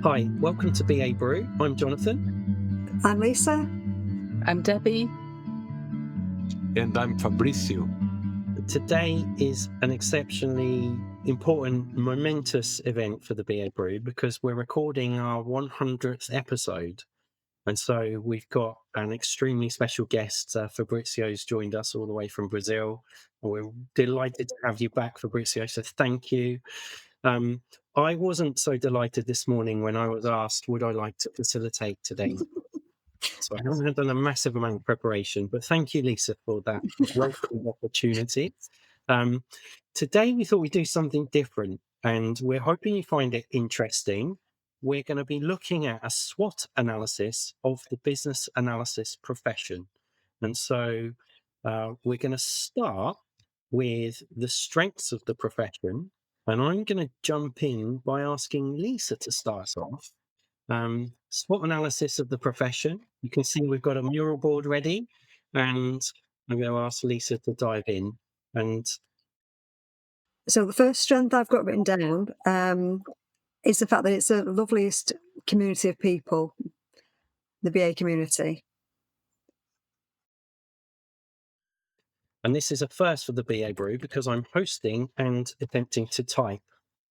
Hi, welcome to BA Brew. I'm Jonathan. I'm Lisa. I'm Debbie. And I'm Fabricio. Today is an exceptionally important, momentous event for the BA Brew because we're recording our 100th episode. And so we've got an extremely special guest. Fabricio's joined us all the way from Brazil. We're delighted to have you back, Fabricio, so thank you. I wasn't so delighted this morning when I was asked, would I like to facilitate today? So I haven't done a massive amount of preparation, but thank you, Lisa, for that welcome opportunity. Today we thought we'd do something different, and we're hoping you find it interesting. We're going to be looking at a SWOT analysis of the business analysis profession. And so we're going to start with the strengths of the profession. And I'm going to jump in by asking Lisa to start us off. SWOT analysis of the profession. You can see we've got a mural board ready, and I'm going to ask Lisa to dive in. And so the first strength I've got written down is the fact that it's the loveliest community of people, the BA community. And this is a first for the BA Brew because I'm hosting and attempting to type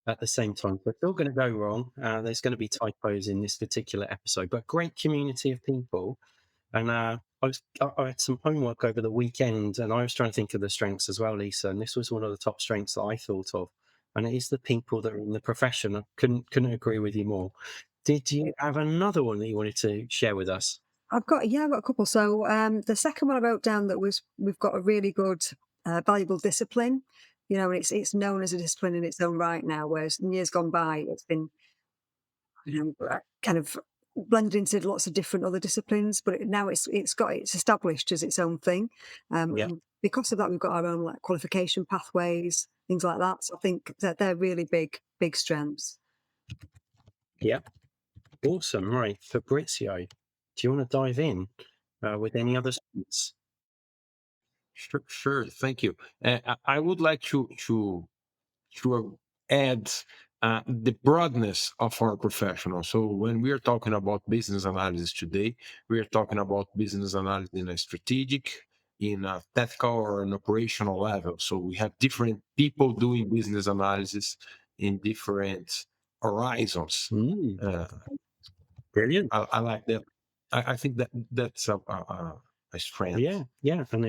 at the same time. So it's all going to go wrong. There's going to be typos in this particular episode, but great community of people. And I had some homework over the weekend, and I was trying to think of the strengths as well, Lisa. And this was one of the top strengths that I thought of. And it is the people that are in the profession. I couldn't agree with you more. Did you have another one that you wanted to share with us? I've got a couple. So the second one I wrote down that was we've got a really good, valuable discipline. You know, and it's known as a discipline in its own right now, whereas in years gone by, it's been kind of blended into lots of different other disciplines. But now it's established as its own thing. And because of that, we've got our own qualification pathways, things like that. So I think that they're really big strengths. Yeah. Awesome. Right. Fabricio, do you want to dive in with any other strengths? Sure. Thank you. I would like to add the broadness of our professional. So when we are talking about business analysis today, we are talking about business analysis in a strategic, in a technical, or an operational level. So we have different people doing business analysis in different horizons. Brilliant. I like that. I think that's a strength. Yeah, and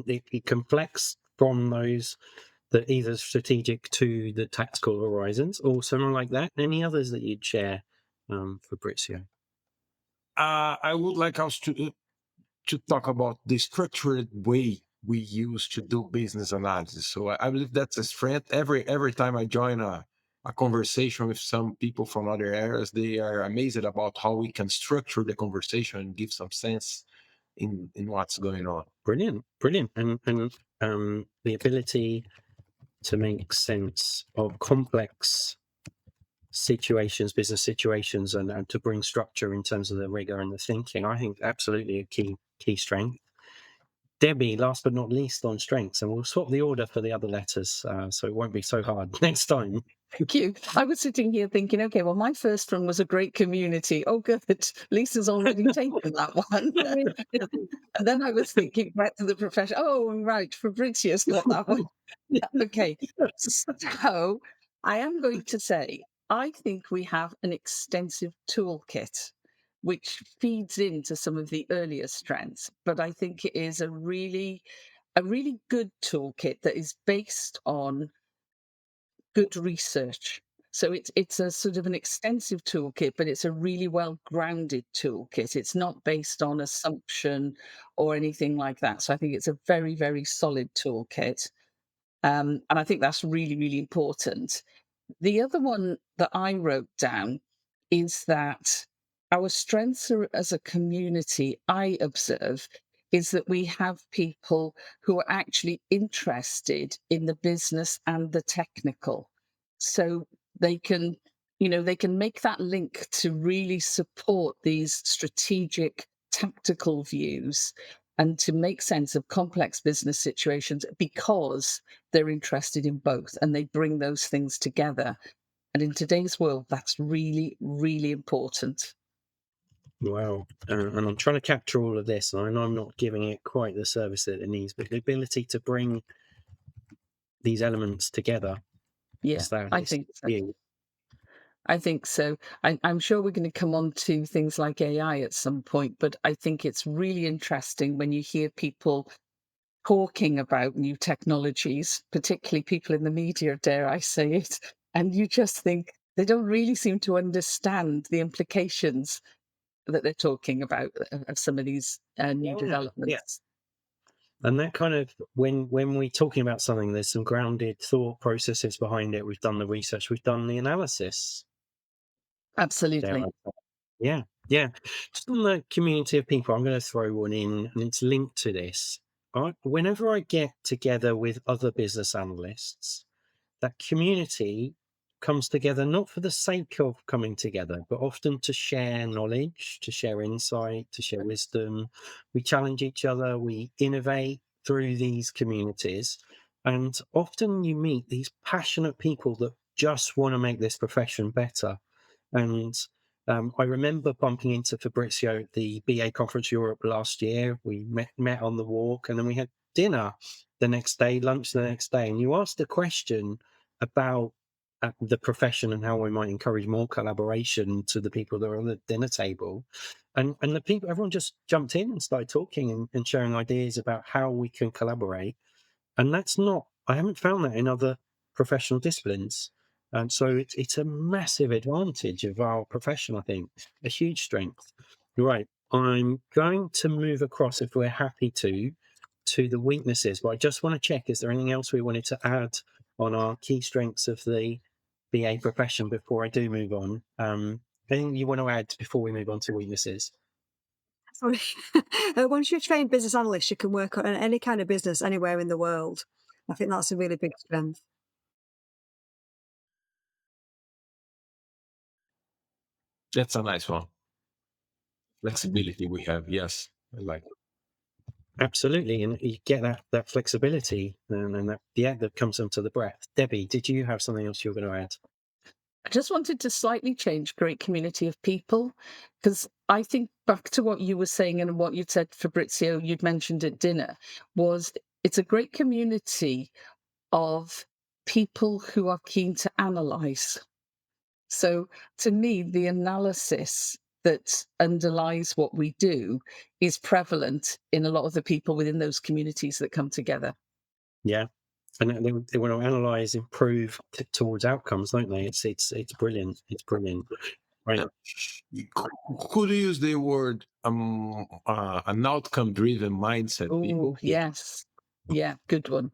it can flex from those that either strategic to the tactical horizons or something like that. Any others that you'd share, Fabricio? I would like us to talk about the structured way we use to do business analysis. So I believe that's a strength. Every time I join a conversation with some people from other areas, they are amazed about how we can structure the conversation and give some sense in what's going on. Brilliant. And the ability to make sense of complex situations, business situations, and to bring structure in terms of the rigor and the thinking, I think absolutely a key strength. Debbie, last but not least on strengths, and we'll swap the order for the other letters, so it won't be so hard next time. Thank you. I was sitting here thinking, okay, well, my first one was a great community. Oh, good. Lisa's already taken that one. And then I was thinking back to the profession. Oh, right. Fabricio's got that one. Okay. So I am going to say, I think we have an extensive toolkit which feeds into some of the earlier strengths, but I think it is a really good toolkit that is based on good research. So it's a sort of an extensive toolkit, but it's a really well-grounded toolkit. It's not based on assumption or anything like that. So I think it's a very, very solid toolkit. And I think that's really, really important. The other one that I wrote down is that our strengths as a community, I observe, is that we have people who are actually interested in the business and the technical. So they can, they can make that link to really support these strategic, tactical views and to make sense of complex business situations because they're interested in both and they bring those things together. And in today's world, that's really, really important. Wow. And I'm trying to capture all of this. And I know I'm not giving it quite the service that it needs, but the ability to bring these elements together. Yeah, I think so. You. I think so. I'm sure we're going to come on to things like AI at some point, but I think it's really interesting when you hear people talking about new technologies, particularly people in the media, dare I say it, and you just think they don't really seem to understand the implications that they're talking about of some of these new developments. And that kind of, when we're talking about something, there's some grounded thought processes behind it. We've done the research, we've done the analysis. Absolutely. Yeah. Just on the community of people, I'm going to throw one in, and it's linked to this. Whenever I get together with other business analysts, that community comes together not for the sake of coming together, but often to share knowledge, to share insight, to share wisdom. We challenge each other, we innovate through these communities. And often you meet these passionate people that just want to make this profession better. And I remember bumping into Fabricio at the BA Conference Europe last year. We met on the walk, and then we had dinner the next day, lunch the next day. And you asked a question about the profession and how we might encourage more collaboration to the people that are on the dinner table. And the people, everyone just jumped in and started talking and sharing ideas about how we can collaborate. And that's not, I haven't found that in other professional disciplines. And so it's a massive advantage of our profession, I think, a huge strength. Right. I'm going to move across, if we're happy to the weaknesses, but I just want to check, is there anything else we wanted to add on our key strengths of the BA profession before I do move on? Anything you want to add before we move on to weaknesses? Sorry. Once you're a trained business analyst, you can work on any kind of business anywhere in the world. I think that's a really big strength. That's a nice one. Flexibility we have. Yes, I like it. Absolutely, and you get that flexibility, and that comes into the breadth. Debbie, did you have something else you were going to add? I just wanted to slightly change great community of people, because I think back to what you were saying and what you'd said, Fabricio, you'd mentioned at dinner, was it's a great community of people who are keen to analyze. So to me, the analysis that underlies what we do is prevalent in a lot of the people within those communities that come together. Yeah, and they want to analyze, improve towards outcomes, don't they? It's brilliant. It's brilliant. Right. Could you use the word an outcome driven mindset? Oh, yes. Yeah, good one.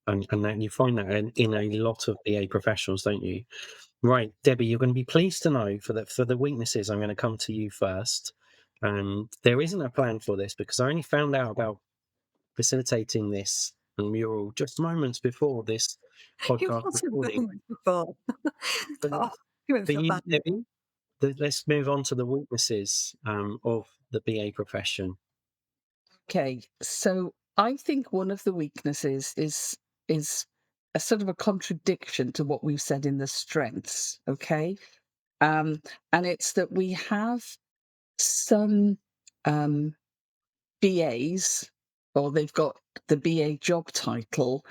And then you find that in a lot of BA professionals, don't you? Right, Debbie, you're going to be pleased to know for the weaknesses, I'm going to come to you first. There isn't a plan for this because I only found out about facilitating this mural just moments before this podcast recording. Before. Oh, you For you, bad. Debbie, let's move on to the weaknesses of the BA profession. Okay, so I think one of the weaknesses is a sort of a contradiction to what we've said in the strengths. Okay, and it's that we have some BAs, or they've got the BA job title,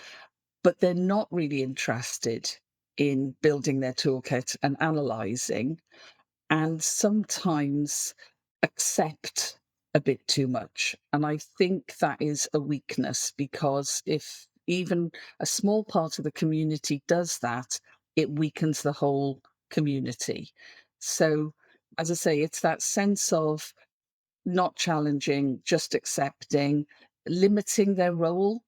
but they're not really interested in building their toolkit and analyzing, and sometimes accept a bit too much. And I think that is a weakness, because if even a small part of the community does that, it weakens the whole community. So, as I say, it's that sense of not challenging, just accepting, limiting their role.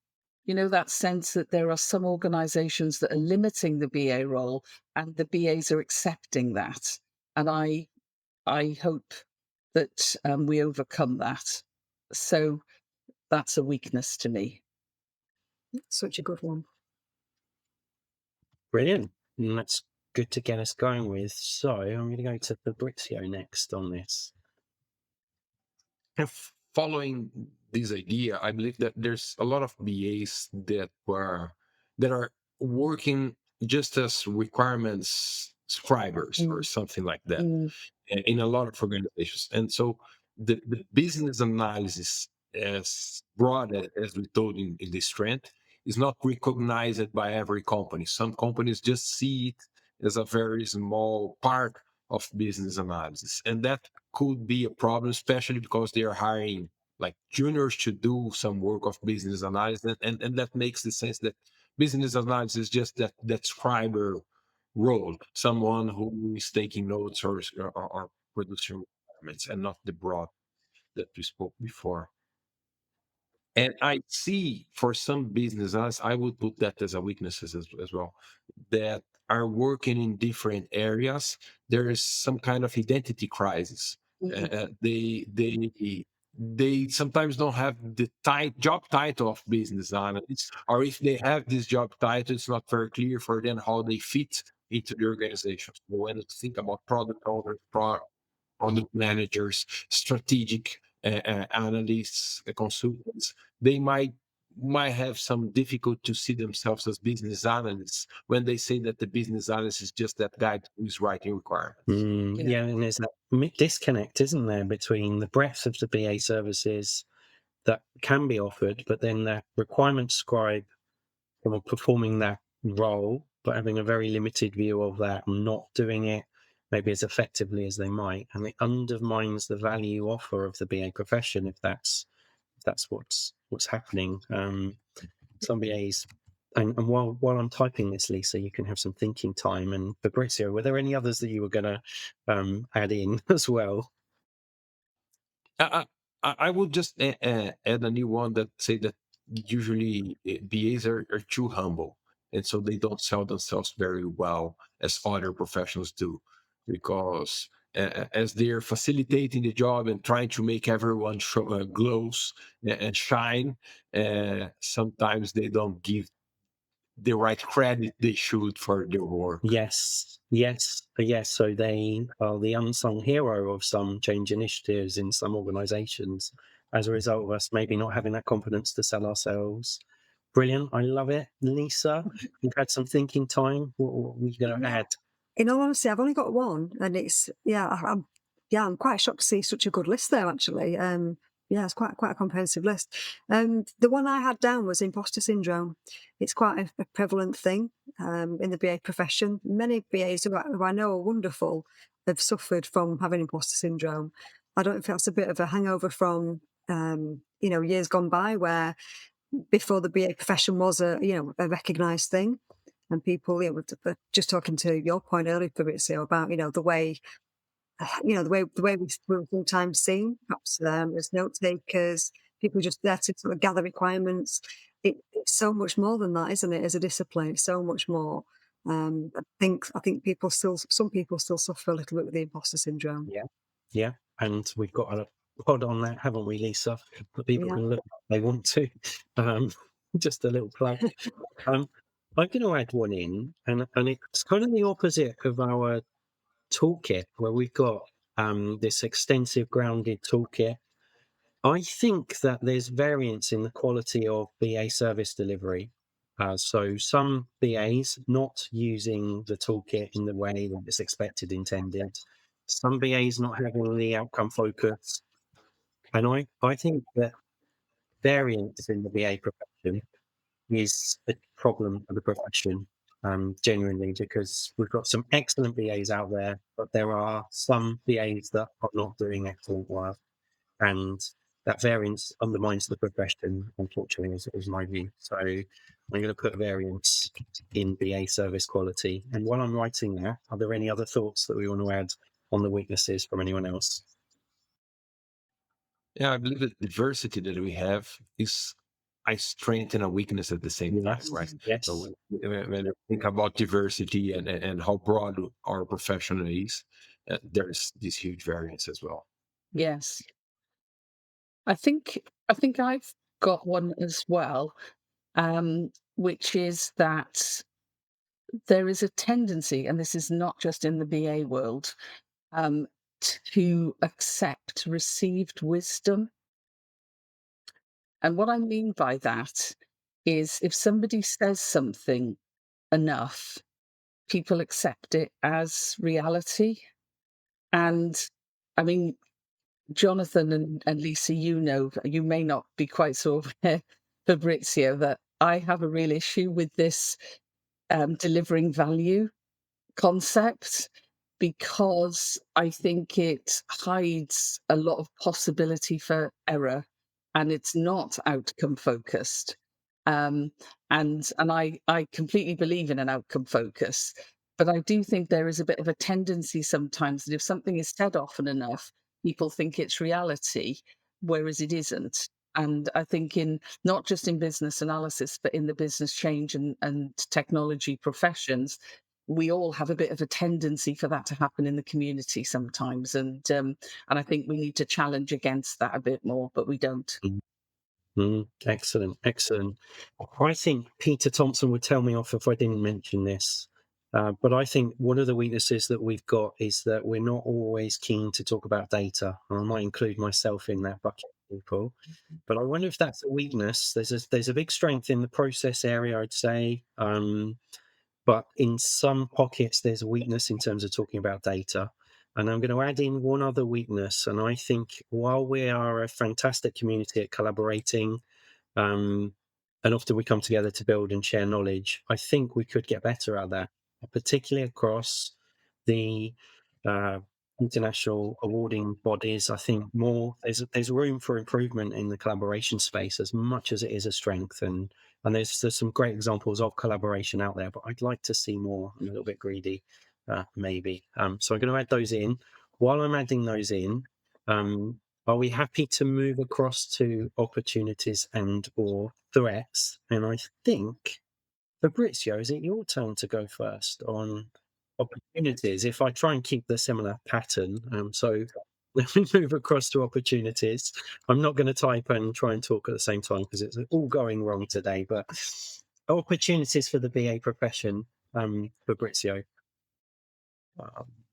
You know, that sense that there are some organizations that are limiting the BA role and the BAs are accepting that. And I hope that we overcome that. So that's a weakness to me. Such a good one. Brilliant. And that's good to get us going with. So I'm going to go to Fabricio next on this. And following this idea, I believe that there's a lot of BAs that are working just as requirements scribers or something like that in a lot of organizations. And so the business analysis, as broad as we told in this trend, is not recognized by every company. Some companies just see it as a very small part of business analysis. And that could be a problem, especially because they are hiring like juniors to do some work of business analysis. And that makes the sense that business analysis is just that scriber role, someone who is taking notes or producing requirements, and not the broad that we spoke before. And I see for some businesses, I would put that as a weakness as well, that are working in different areas. There is some kind of identity crisis. They sometimes don't have the job title of business analyst, or if they have this job title, it's not very clear for them how they fit into the organization. So when you think about product owners, product managers, strategic analysts, consultants, they might have some difficulty to see themselves as business analysts when they say that the business analyst is just that guy who's writing requirements. Yeah, and there's that disconnect, isn't there, between the breadth of the BA services that can be offered, but then the requirement scribe performing that role, but having a very limited view of that and not doing it maybe as effectively as they might, and it undermines the value offer of the BA profession if that's what's happening. Some BAs, and while I'm typing this, Lisa, you can have some thinking time. And Fabricio, were there any others that you were going to add in as well? I would just add a new one that say that usually BAs are too humble, and so they don't sell themselves very well as other professionals do, because as they're facilitating the job and trying to make everyone glows and shine, sometimes they don't give the right credit they should for their work. Yes. So they are the unsung hero of some change initiatives in some organizations as a result of us maybe not having that confidence to sell ourselves. Brilliant. I love it. Lisa, you've had some thinking time. What are you going to add? In all honesty, I've only got one, and it's I'm quite shocked to see such a good list there. Actually, it's quite a comprehensive list. The one I had down was imposter syndrome. It's quite a prevalent thing in the BA profession. Many BAs who I know are wonderful have suffered from having imposter syndrome. I don't know if that's a bit of a hangover from years gone by, where before the BA profession was a recognised thing. And people, just talking to your point earlier, Fabricio, about the way we were sometimes seen, perhaps as note takers, people just there to sort of gather requirements. It's so much more than that, isn't it? As a discipline, it's so much more. I think some people still suffer a little bit with the imposter syndrome. Yeah, and we've got a pod on that, haven't we, Lisa? That people can look if they want to. Just a little plug. I'm going to add one in, and it's kind of the opposite of our toolkit, where we've got this extensive grounded toolkit. I think that there's variance in the quality of BA service delivery. So some BAs not using the toolkit in the way that it's expected, intended. Some BAs not having the outcome focus. And I think that variance in the BA profession is a problem for the profession, genuinely, because we've got some excellent BAs out there, but there are some BAs that are not doing excellent work. And that variance undermines the profession, unfortunately, is my view. So I'm going to put variance in BA service quality. And while I'm writing that, are there any other thoughts that we want to add on the weaknesses from anyone else? Yeah, I believe that diversity that we have is a strength and a weakness at the same time, right? Yes. So when you think about diversity and how broad our profession is, there's this huge variance as well. Yes. I think I've got one as well, which is that there is a tendency, and this is not just in the BA world, to accept received wisdom. And what I mean by that is if somebody says something enough, people accept it as reality. And I mean, Jonathan and Lisa, you may not be quite so aware, Fabrizio, that I have a real issue with this delivering value concept, because I think it hides a lot of possibility for error, and it's not outcome focused. And I completely believe in an outcome focus, but I do think there is a bit of a tendency sometimes that if something is said often enough, people think it's reality, whereas it isn't. And I think in not just in business analysis, but in the business change and technology professions, we all have a bit of a tendency for that to happen in the community sometimes. And I think we need to challenge against that a bit more, but we don't. Excellent, excellent. I think Peter Thompson would tell me off if I didn't mention this. But I think one of the weaknesses that we've got is that we're not always keen to talk about data. And I might include myself in that bucket of people. But I wonder if that's a weakness. There's a big strength in the process area, I'd say. But in some pockets, there's a weakness in terms of talking about data. And I'm going to add in one other weakness. And I think while we are a fantastic community at collaborating, and often we come together to build and share knowledge, I think we could get better at that, particularly across the international awarding bodies. I think there's room for improvement in the collaboration space as much as it is a strength, and there's some great examples of collaboration out there, but I'd like to see more. I'm a little bit greedy, maybe. So I'm going to add those in. While I'm adding those in, are we happy to move across to opportunities and or threats? And I think, Fabrizio, is it your turn to go first on opportunities? If I try and keep the similar pattern, so let me move across to opportunities. I'm not going to type and try and talk at the same time because it's all going wrong today. But opportunities for the BA profession, Fabrizio.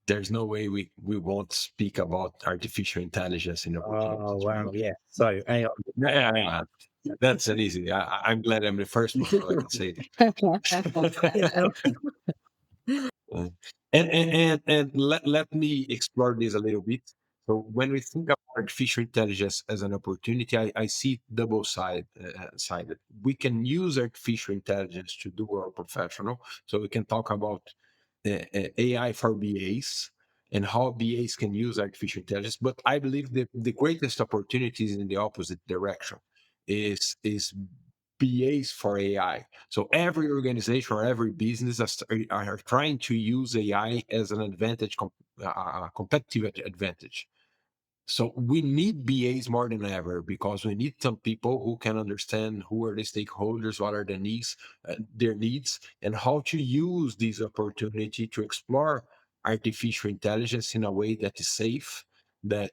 There's no way we won't speak about artificial intelligence in opportunities. Oh wow, yeah. So AI. Yeah, that's an easy. I'm glad I'm the first one, so I can say it. And let me explore this a little bit. So when we think of artificial intelligence as an opportunity, I see double sided. We can use artificial intelligence to do our professional. So we can talk about AI for BAs and how BAs can use artificial intelligence. But I believe the greatest opportunity is in the opposite direction. Is BAs for AI. So every organization or every business are trying to use AI as an advantage, competitive advantage. So we need BAs more than ever because we need some people who can understand who are the stakeholders, what are their needs, and how to use this opportunity to explore artificial intelligence in a way that is safe, that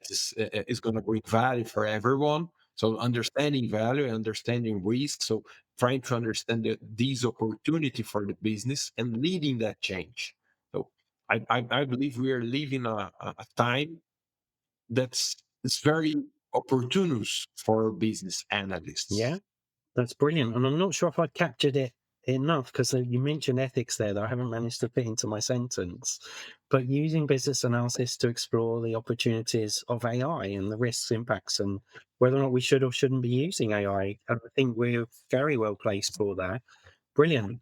is going to bring value for everyone. So understanding value, understanding risk. So trying to understand these opportunity for the business and leading that change. So I believe we are living a time that's it's very opportunist for business analysts. Yeah, that's brilliant. And I'm not sure if I captured it enough because you mentioned ethics there that I haven't managed to fit into my sentence. But using business analysis to explore the opportunities of AI and the risks, impacts, and whether or not we should or shouldn't be using AI. I think we're very well placed for that. Brilliant.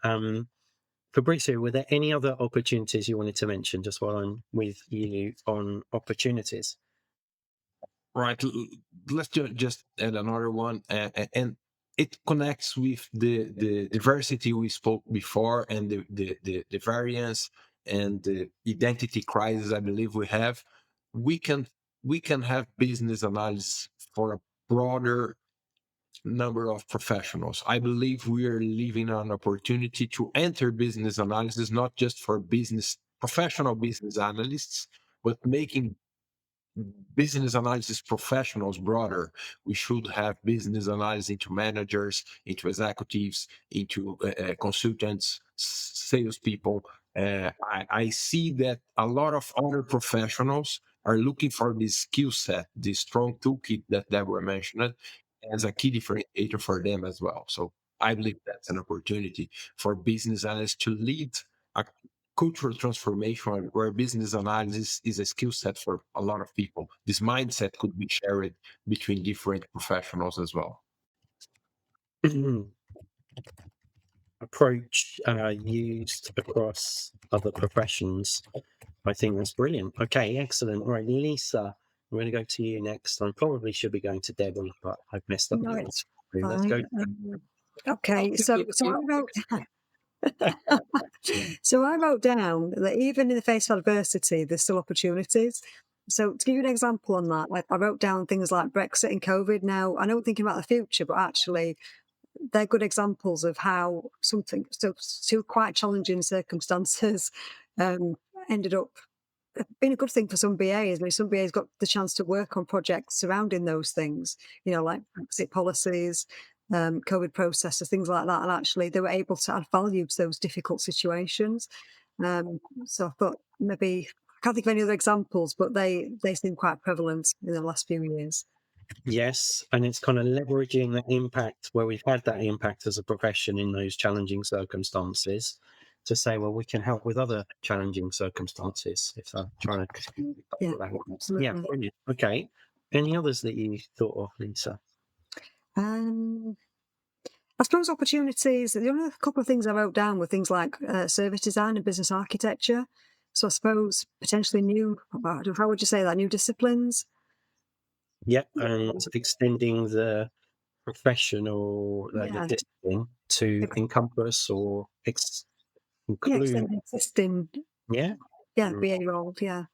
Fabrizio, were there any other opportunities you wanted to mention just while I'm with you on opportunities? Right. Let's just add another one, and it connects with the diversity we spoke before, and the variance and the identity crisis. I believe we have. We can have business analysis for a broader number of professionals. I believe we are leaving an opportunity to enter business analysis not just for professional business analysts, but making business analysis professionals broader. We should have business analysis into managers, into executives, into consultants, salespeople. I see that a lot of other professionals are looking for this skill set, this strong toolkit that were mentioned, as a key differentiator for them as well. So I believe that's an opportunity for business analysts to lead a cultural transformation where business analysis is a skill set for a lot of people. This mindset could be shared between different professionals as well. Approach used across other professions. I think that's brilliant. Okay, excellent. Right, Lisa, I'm going to go to you next. I probably should be going to Debbie, but I've messed up. No, the it's order. Let's go. Okay, so forgive so you. I wrote so I wrote down that even in the face of adversity, there's still opportunities. So to give you an example on that, like I wrote down things like Brexit and COVID. Now I know I'm thinking about the future, but actually they're good examples of how something so quite challenging circumstances ended up being a good thing for some BAs. I mean, some BAs got the chance to work on projects surrounding those things, like Brexit policies, COVID processes, things like that. And actually, they were able to add value to those difficult situations. So I thought maybe I can't think of any other examples, but they seem quite prevalent in the last few years. Yes, and it's kind of leveraging that impact where we've had that impact as a profession in those challenging circumstances to say, well, we can help with other challenging circumstances if I'm trying to. Yeah, absolutely. Yeah, brilliant. Okay. Any others that you thought of, Lisa? I suppose opportunities, the only couple of things I wrote down were things like service design and business architecture. So I suppose potentially how would you say that, new disciplines? Yep, and extending the professional Yeah. discipline to encompass or Yeah, include. extending existing, Yeah. BA roles, yeah.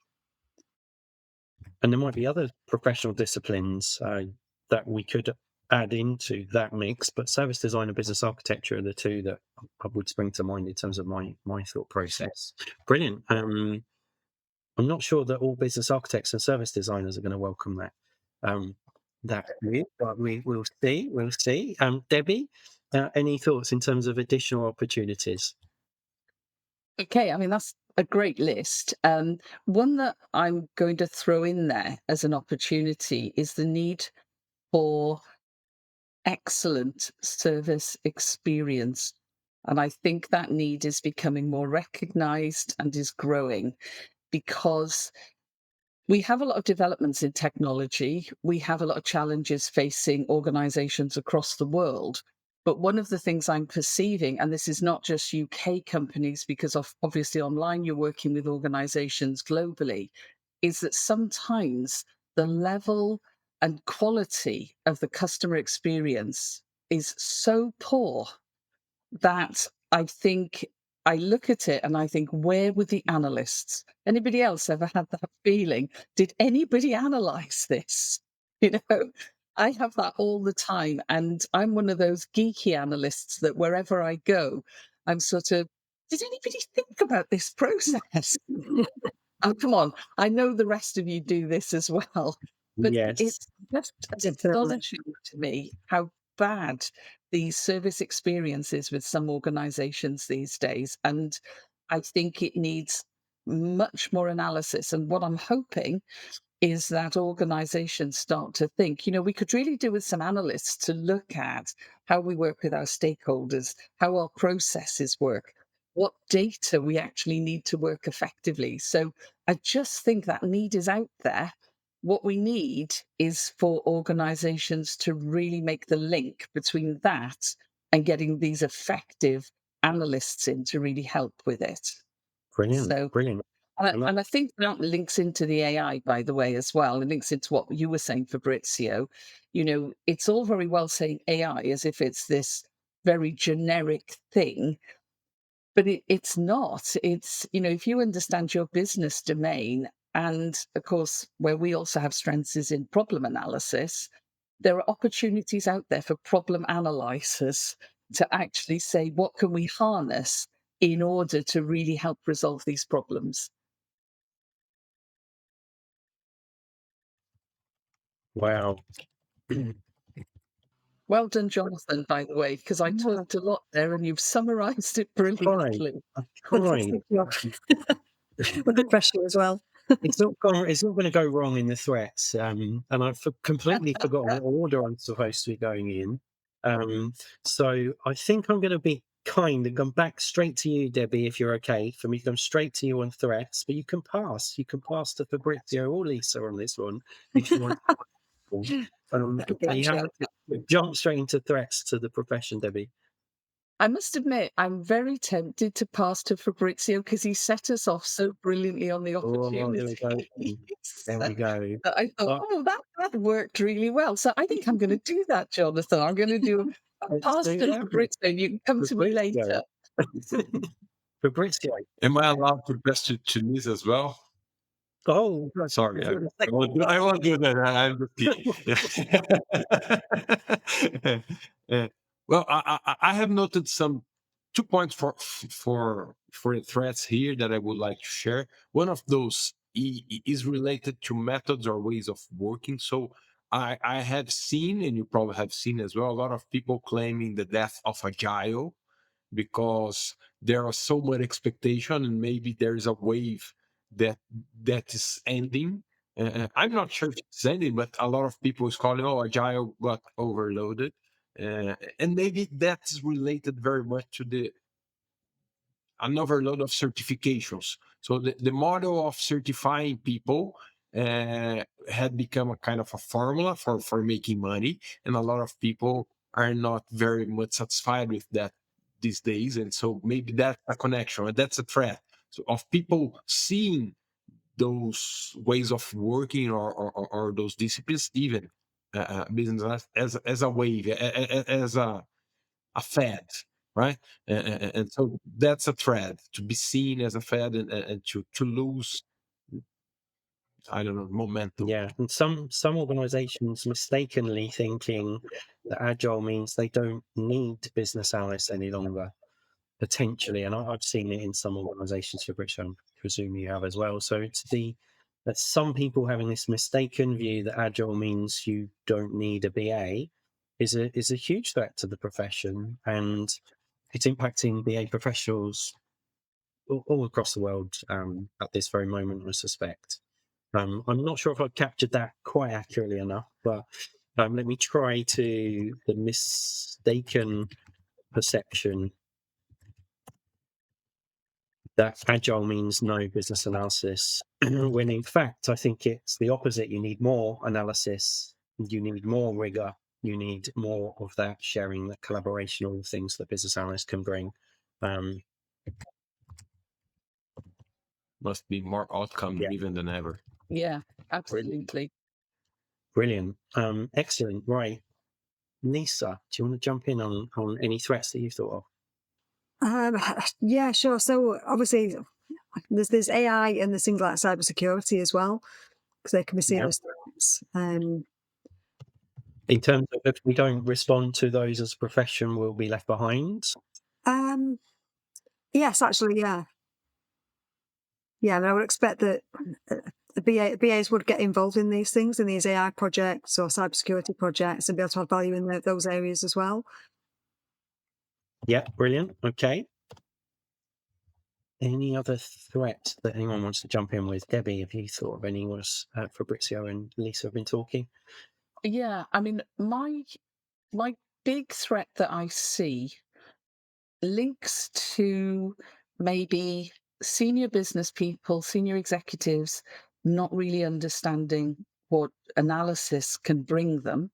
And there might be other professional disciplines that we could add into that mix, but service design and business architecture are the two that I would spring to mind in terms of my thought process. Brilliant. I'm not sure that all business architects and service designers are going to welcome that view, but we'll see. We'll see. Debbie, any thoughts in terms of additional opportunities? Okay, I mean, that's a great list. One that I'm going to throw in there as an opportunity is the need for excellent service experience. And I think that need is becoming more recognized and is growing because we have a lot of developments in technology. We have a lot of challenges facing organizations across the world. But one of the things I'm perceiving, and this is not just UK companies, because obviously online you're working with organizations globally, is that sometimes the level and quality of the customer experience is so poor that I think I look at it and I think, where were the analysts? Anybody else ever had that feeling? Did anybody analyze this? You know, I have that all the time. And I'm one of those geeky analysts that wherever I go, I'm sort of, did anybody think about this process? Oh, come on. I know the rest of you do this as well. But Yes. it's just Definitely. astonishing to me how bad these service experiences with some organizations these days. And I think it needs much more analysis. And what I'm hoping is that organizations start to think, we could really do with some analysts to look at how we work with our stakeholders, how our processes work, what data we actually need to work effectively. So I just think that need is out there. What we need is for organizations to really make the link between that and getting these effective analysts in to really help with it. Brilliant. So Brilliant. and I think that links into the AI, by the way, as well. It links into what you were saying, Fabrizio. It's all very well saying AI as if it's this very generic thing, but it's not. It's, if you understand your business domain, and of course, where we also have strengths is in problem analysis, there are opportunities out there for problem analyzers to actually say, what can we harness in order to really help resolve these problems? Wow. Well done, Jonathan, by the way, because I talked a lot there and you've summarized it brilliantly. Right. Under pressure as well. It's not going to go wrong in the threats. And I've completely forgotten what order I'm supposed to be going in. So I think I'm going to be kind and come back straight to you, Debbie, if you're okay for me to come straight to you on threats, but you can pass to Fabrizio or Lisa on this one if you want. You jump straight into threats to the profession, Debbie. I must admit, I'm very tempted to pass to Fabrizio because he set us off so brilliantly on the opportunity. There we go. I thought, that worked really well. So I think I'm going to do that, Jonathan. I'm going to do a pass to Fabrizio. You can come to me later. Fabrizio. Am I allowed to pass to Lisa as well? Oh, sorry. I won't do that. I'm just well, I have noted 2 points for the threats here that I would like to share. One of those is related to methods or ways of working. So I have seen, and you probably have seen as well, a lot of people claiming the death of Agile because there are so much expectation, and maybe there is a wave that is ending. I'm not sure if it's ending, but a lot of people is calling, Agile got overloaded. And maybe that's related very much to an overload of certifications. So the model of certifying people had become a kind of a formula for making money. And a lot of people are not very much satisfied with that these days. And so maybe that's a connection, and that's a threat. So of people seeing those ways of working or those disciplines, even business as a wave, as a fad, right? And so that's a thread to be seen as a fad and to lose, I don't know, momentum. Yeah, and some organizations mistakenly thinking that agile means they don't need business analysts any longer, potentially. And I've seen it in some organizations, for which I presume you have as well. So it's that some people having this mistaken view that agile means you don't need a BA is a huge threat to the profession, and it's impacting BA professionals all across the world at this very moment, I suspect. I'm not sure if I've captured that quite accurately enough, but let me try to the mistaken perception that agile means no business analysis, when in fact, I think it's the opposite. You need more analysis, you need more rigor, you need more of that sharing, that collaboration, all the things that business analysts can bring. Must be more outcome driven than ever. Yeah, absolutely. Brilliant. Excellent. Right. Lisa, do you want to jump in on any threats that you've thought of? Yeah, sure. So obviously there's AI and there's things like cybersecurity as well, because they can be seen as threats. In terms of if we don't respond to those as a profession, we'll be left behind? Yes, actually, yeah. Yeah, and I would expect that the BAs would get involved in these things, in these AI projects or cybersecurity projects, and be able to add value in those areas as well. Yeah, brilliant. Okay. Any other threat that anyone wants to jump in with? Debbie, have you thought of any? Was Fabrizio and Lisa have been talking? Yeah, I mean, my big threat that I see links to maybe senior business people, senior executives not really understanding what analysis can bring them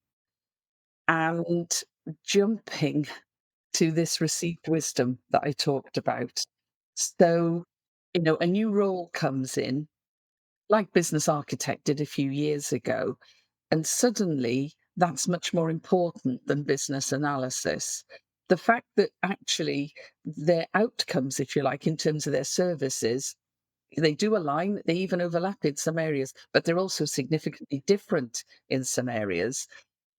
and jumping to this received wisdom that I talked about. So, a new role comes in, like business architect did a few years ago, and suddenly that's much more important than business analysis. The fact that actually their outcomes, if you like, in terms of their services, they do align, they even overlap in some areas, but they're also significantly different in some areas,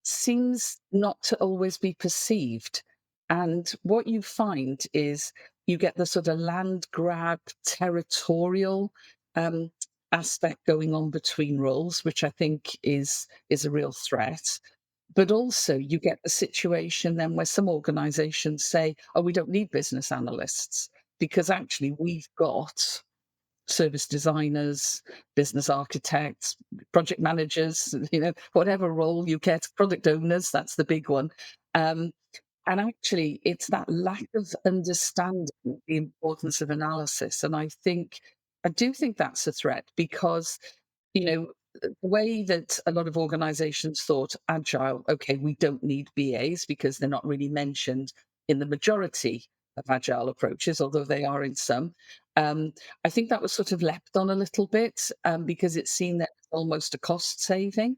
seems not to always be perceived. And what you find is you get the sort of land grab, territorial aspect going on between roles, which I think is a real threat. But also you get the situation then where some organizations say, oh, we don't need business analysts because actually we've got service designers, business architects, project managers, whatever role you get, product owners, that's the big one. And actually, it's that lack of understanding the importance of analysis. And I do think that's a threat because, the way that a lot of organizations thought agile, okay, we don't need BAs because they're not really mentioned in the majority of agile approaches, although they are in some. I think that was sort of leapt on a little bit because it's seen that as almost a cost saving.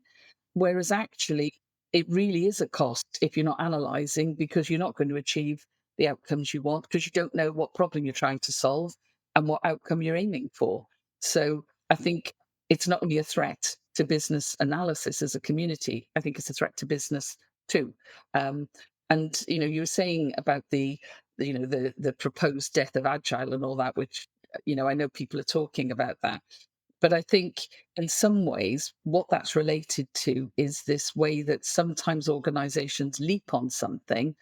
Whereas actually, it really is a cost if you're not analyzing because you're not going to achieve the outcomes you want because you don't know what problem you're trying to solve and what outcome you're aiming for. So I think it's not only a threat to business analysis as a community, I think it's a threat to business too. And you were saying about the proposed death of agile and all that, which I know people are talking about that. But I think in some ways, what that's related to is this way that sometimes organizations leap on something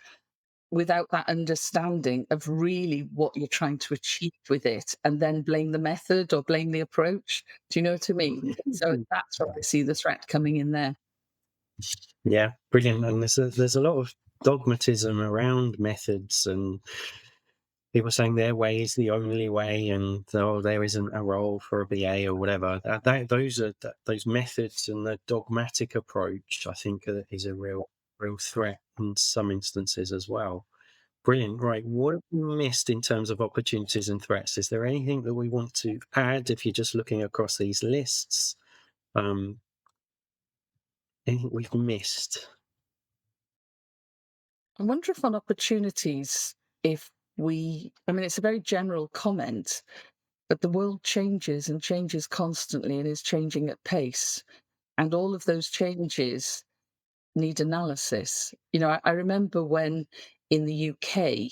without that understanding of really what you're trying to achieve with it and then blame the method or blame the approach. Do you know what I mean? So that's where I see the threat coming in there. Yeah, brilliant. And there's a lot of dogmatism around methods and people saying their way is the only way, and there isn't a role for a BA or whatever. Those methods and the dogmatic approach, I think, is a real threat in some instances as well. Brilliant. Right, what have we missed in terms of opportunities and threats? Is there anything that we want to add if you're just looking across these lists? Anything we've missed? I wonder if on opportunities, I mean, it's a very general comment, but the world changes and changes constantly and is changing at pace. And all of those changes need analysis. I remember when in the UK,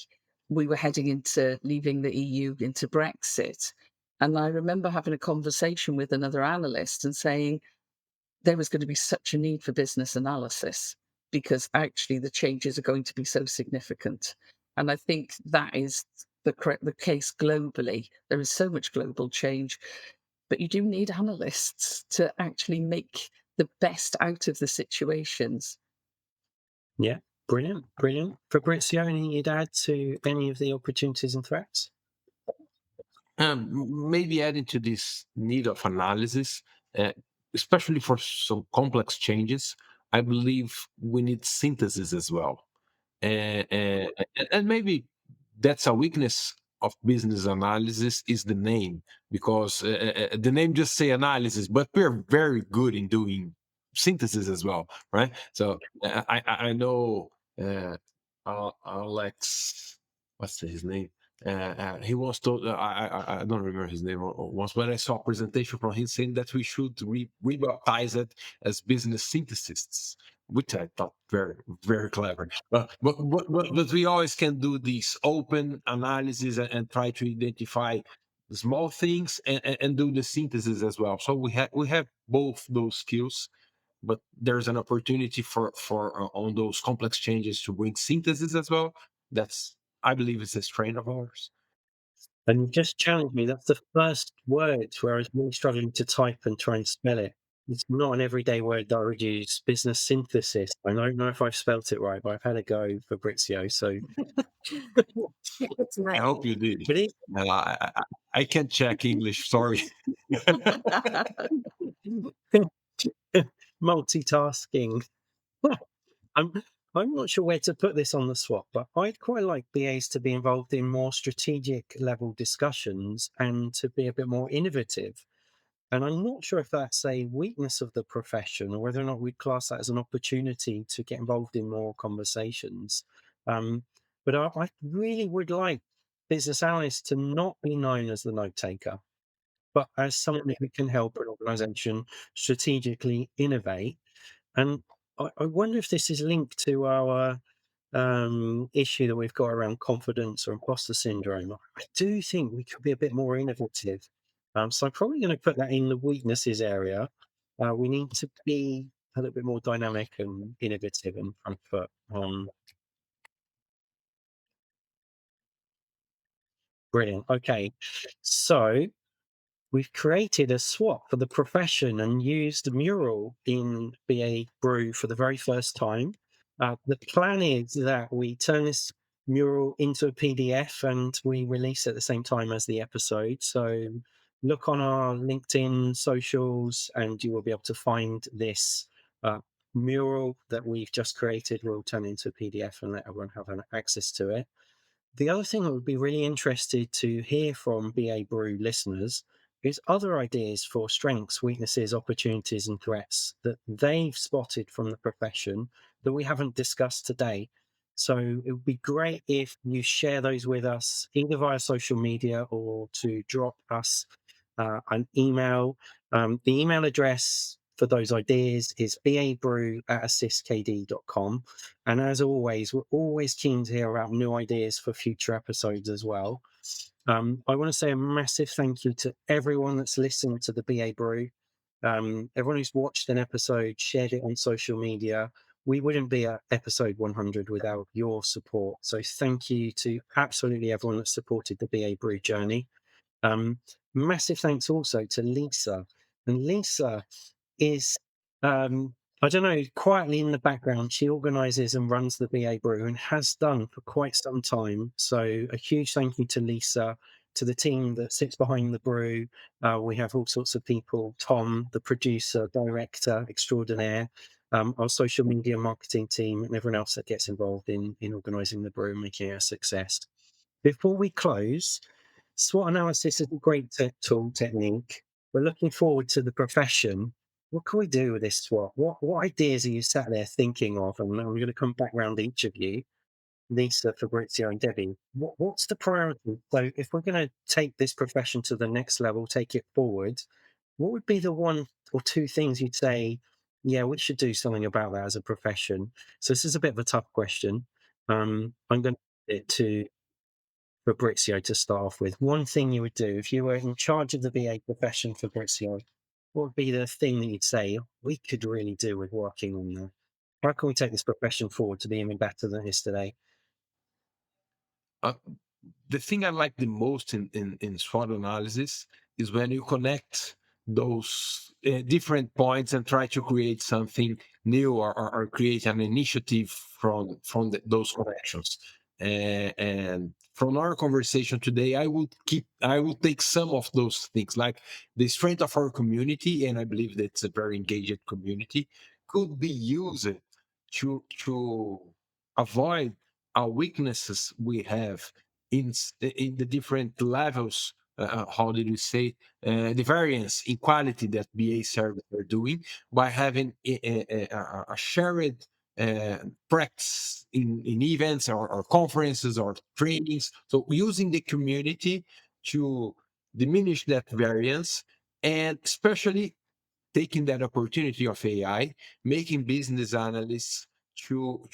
we were heading into leaving the EU into Brexit. And I remember having a conversation with another analyst and saying, there was going to be such a need for business analysis because actually the changes are going to be so significant. And I think that is the case globally. There is so much global change, but you do need analysts to actually make the best out of the situations. Yeah, brilliant. Fabrizio, anything you'd add to any of the opportunities and threats? Maybe adding to this need of analysis, especially for some complex changes, I believe we need synthesis as well. And maybe that's a weakness of business analysis is the name, because the name just say analysis, but we're very good in doing synthesis as well, right? So I know Alex, what's his name? He once told I don't remember his name once, but I saw a presentation from him saying that we should rebaptize it as business synthesists, which I thought very clever. But we always can do this open analysis and try to identify the small things and do the synthesis as well. So we have both those skills, but there's an opportunity for on those complex changes to bring synthesis as well. That's, I believe, it's a strength of ours. And you just challenged me. That's the first word where I was really struggling to type and try and spell it. It's not an everyday word that I would use. Business synthesis. I don't know if I've spelt it right, but I've had a go, Fabrizio. So I hope you did. but it, I can't check English. Sorry. multitasking. I'm I'm not sure where to put this on the swap, but I'd quite like BAs to be involved in more strategic level discussions and to be a bit more innovative. And I'm not sure if that's a weakness of the profession or whether or not we'd class that as an opportunity to get involved in more conversations. Um, but I really would like business analysts to not be known as the note taker, but as someone who can help an organization strategically innovate. And I wonder if this is linked to our issue that we've got around confidence or imposter syndrome. I do think we could be a bit more innovative. So I'm probably going to put that in the weaknesses area. We need to be a little bit more dynamic and innovative and front foot. Brilliant. Okay. So we've created a swap for the profession and used a mural in BA Brew for the very first time. The plan is that we turn this mural into a PDF and we release at the same time as the episode. So look on our LinkedIn socials and you will be able to find this mural that we've just created. We'll turn it into a PDF and let everyone have access to it. The other thing I would be really interested to hear from BA Brew listeners is other ideas for strengths, weaknesses, opportunities, and threats that they've spotted from the profession that we haven't discussed today. So it would be great if you share those with us either via social media or to drop us an email. The email address for those ideas is babrew@assistkd.com. And as always, we're always keen to hear about new ideas for future episodes as well. I want to say a massive thank you to everyone that's listened to the BA Brew. Everyone who's watched an episode, shared it on social media. We wouldn't be at episode 100 without your support. So thank you to absolutely everyone that supported the BA Brew journey. Massive thanks also to Lisa. And Lisa is, I don't know, quietly in the background, she organises and runs the BA Brew and has done for quite some time. So a huge thank you to Lisa, to the team that sits behind the brew. We have all sorts of people, Tom, the producer, director extraordinaire, our social media marketing team, and everyone else that gets involved in organising the brew and making it a success. Before we close, SWOT analysis is a great tool technique. We're looking forward to the profession. What can we do with this SWOT? What ideas are you sat there thinking of? And I'm going to come back around each of you, Lisa, Fabrizio, and Debbie. What's the priority? So if we're going to take this profession to the next level, take it forward, what would be the one or two things you'd say, yeah, we should do something about that as a profession? So this is a bit of a tough question. I'm going to put it to Fabrizio to start off with. One thing you would do if you were in charge of the BA profession, Fabrizio, what would be the thing that you'd say we could really do with working on that? How can we take this profession forward to be even better than it is today? The thing I like the most in SWOT analysis is when you connect those different points and try to create something new or create an initiative from those connections. And from our conversation today, I will take some of those things, like the strength of our community, and I believe that it's a very engaged community, could be used to avoid our weaknesses we have in the different levels. How did you say the variance in quality that BA services are doing by having a shared practice in events or conferences or trainings. So using the community to diminish that variance, and especially taking that opportunity of AI, making business analysts to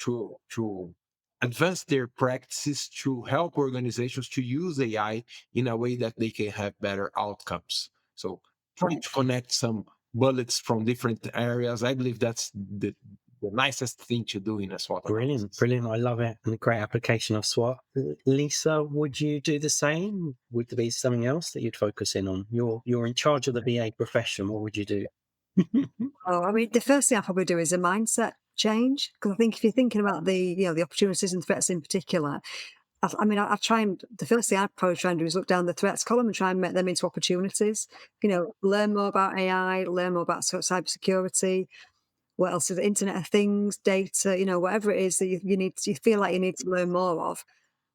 advance their practices to help organizations to use AI in a way that they can have better outcomes. So trying to connect some bullets from different areas, I believe that's the nicest thing to do in a SWOT analysis. Brilliant. I love it. And a great application of SWOT. Lisa, would you do the same? Would there be something else that you'd focus in on? You're in charge of the BA profession. What would you do? Oh, I mean, the first thing I probably do is a mindset change, because I think if you're thinking about the opportunities and threats in particular, I try and the first thing I probably try and do is look down the threats column and try and make them into opportunities. Learn more about AI, learn more about cybersecurity. What else is it? Internet of Things, data, whatever it is that you feel like you need to learn more of.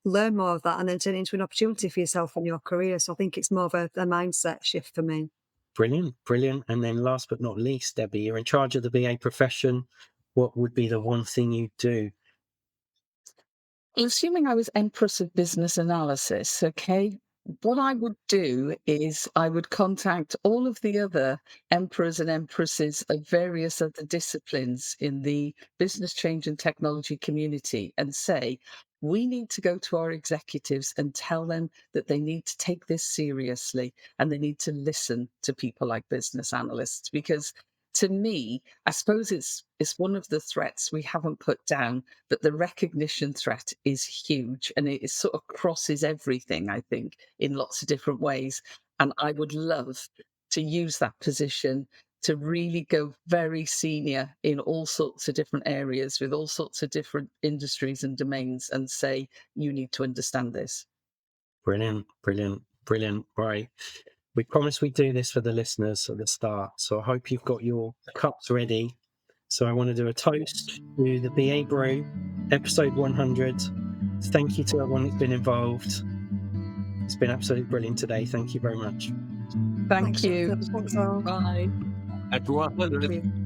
Learn more of that and then turn it into an opportunity for yourself and your career. So I think it's more of a mindset shift for me. Brilliant. And then last but not least, Debbie, you're in charge of the BA profession. What would be the one thing you'd do? Assuming I was Empress of Business Analysis, okay, what I would do is I would contact all of the other emperors and empresses of various other disciplines in the business change and technology community and say, we need to go to our executives and tell them that they need to take this seriously and they need to listen to people like business analysts, because to me, I suppose it's one of the threats we haven't put down, but the recognition threat is huge and it sort of crosses everything, I think, in lots of different ways. And I would love to use that position to really go very senior in all sorts of different areas with all sorts of different industries and domains and say, you need to understand this. Brilliant, brilliant, brilliant. Right. We promised we'd do this for the listeners at the start. So I hope you've got your cups ready. So I want to do a toast to the BA Brew, episode 100. Thank you to everyone that's been involved. It's been absolutely brilliant today. Thank you very much. Thank you. Thanks all. Bye. At 100.